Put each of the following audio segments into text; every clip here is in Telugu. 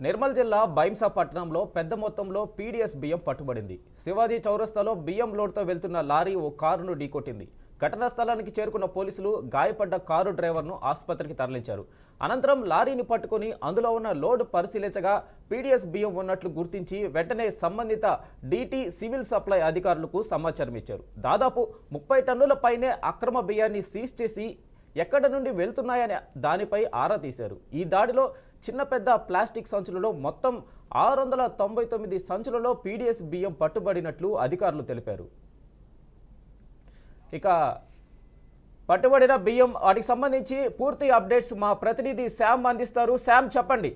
నిర్మల్ జిల్లా బైంసా పట్టణంలో పెద్ద మొత్తంలో పీడీఎస్ బియ్యం పట్టుబడింది. శివాజీ చౌరస్తాలో బియ్యం లోడ్తో వెళ్తున్న లారీ ఓ కారును ఢీకొట్టింది. ఘటనా స్థలానికి చేరుకున్న పోలీసులు గాయపడ్డ కారు డ్రైవర్ను ఆసుపత్రికి తరలించారు. అనంతరం లారీని పట్టుకుని అందులో ఉన్న లోడ్ పరిశీలించగా పీడీఎస్ బియ్యం ఉన్నట్లు గుర్తించి వెంటనే సంబంధిత డీటీ సివిల్ సప్లై అధికారులకు సమాచారం ఇచ్చారు. దాదాపు 30 టన్నుల పైనే అక్రమ బియ్యాన్ని సీజ్ చేసి ఎక్కడ నుండి వెళ్తున్నాయనే దానిపై ఆరా తీశారు. ఈ దాడిలో చిన్న పెద్ద ప్లాస్టిక్ సంచులలో మొత్తం 699 సంచులలో పీడీఎస్ బియ్యం పట్టుబడినట్లు అధికారులు తెలిపారు. ఇక పట్టుబడిన బియ్యం వాటికి సంబంధించి పూర్తి అప్డేట్స్ మా ప్రతినిధి శామ్ అందిస్తారు. శామ్, చెప్పండి.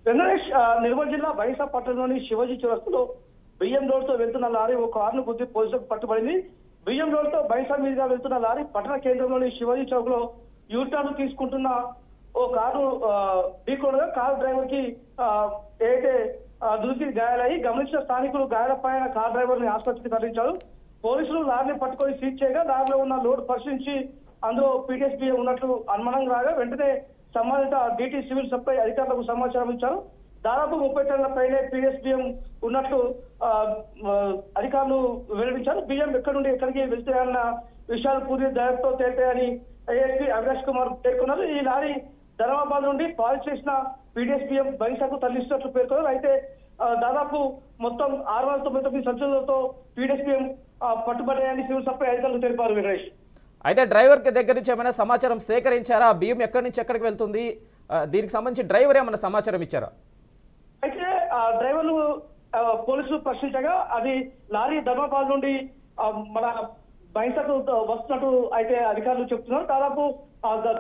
వెంకటేష్, నిర్మల్ జిల్లా బైంసా పట్టణంలోని శివాజీ చౌరస్తాలో బియ్యం లోడ్తో వెళ్తున్న లారీ ఒక కారును గుద్ది పోలీసులకు పట్టుబడింది. బియ్యం లోడ్తో బైంసా మీదుగా వెళ్తున్న లారీ పట్టణ కేంద్రంలోని శివాజీ చౌక్ లో యూటర్న్ తీసుకుంటున్న ఓ కారు ఢీకొనగా కారు డ్రైవర్ కి ఏదైతే దురికి గాయాలయ్యి గమనించిన స్థానికులు గాయాలపైన కారు డ్రైవర్ ని ఆసుపత్రికి తరలించారు. పోలీసులు లారీని పట్టుకొని సీజ్ చేయగా లారీలో ఉన్న లోడ్ పరిశీలించి అందులో పీడీఎస్ బియ్యం ఉన్నట్లు అనుమానం రాగా వెంటనే సంబంధిత డీటీ సివిల్ సప్లై అధికారులకు సమాచారం ఇచ్చారు. దాదాపు 30 టన్నుల పైనే పీడీఎస్ బియ్యం ఉన్నట్లు అధికారులు వెల్లడించారు. బియ్యం ఎక్కడి నుండి ఎక్కడికి వెళ్తాయన్న విషయాలు పూర్తి దర్యాప్తుతో తేల్తాయని ఏఎస్పీ అవినాష్ కుమార్ పేర్కొన్నారు. ఈ లారీ ధర్మాబాద్ నుండి పాలిష్ చేసిన పీడీఎస్ బియ్యం బైంసాకు తరలిస్తున్నట్లు పేర్కొన్నారు. అయితే దాదాపు మొత్తం 699 సంచులతో పీడీఎస్ బియ్యం పట్టుబడ్డాయని సివిల్ సప్లై అధికారులు తెలిపారు. వెంకటేష్, అయితే డ్రైవర్ దగ్గర నుంచి ఏమైనా సమాచారం సేకరించారా? బియ్యం ఎక్కడి నుంచి ఎక్కడికి వెళ్తుంది, దీనికి సంబంధించి డ్రైవర్ ఏమైనా సమాచారం ఇచ్చారా? అయితే డ్రైవర్లు పోలీసులు ప్రశ్నించగా అది లారీ ధర్మాబాద్ నుండి మన బైంసాకు వస్తున్నట్టు అయితే అధికారులు చెప్తున్నారు. దాదాపు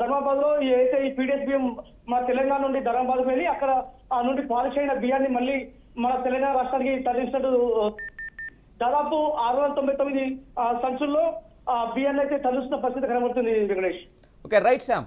ధర్మాబాద్ లో ఏదైతే ఈ పీడీఎస్ బియ్యం మన తెలంగాణ నుండి ధర్మాబాద్ వెళ్ళి అక్కడ నుండి పాలిష్ అయిన బియ్యాన్ని మళ్ళీ మన తెలంగాణ రాష్ట్రానికి తరలించినట్టు దాదాపు 699 సంచుల్లో బియ్యాన్ని అయితే తరలిస్తున్న పరిస్థితి కనబడుతుంది. Venkatesh, okay, right Sam.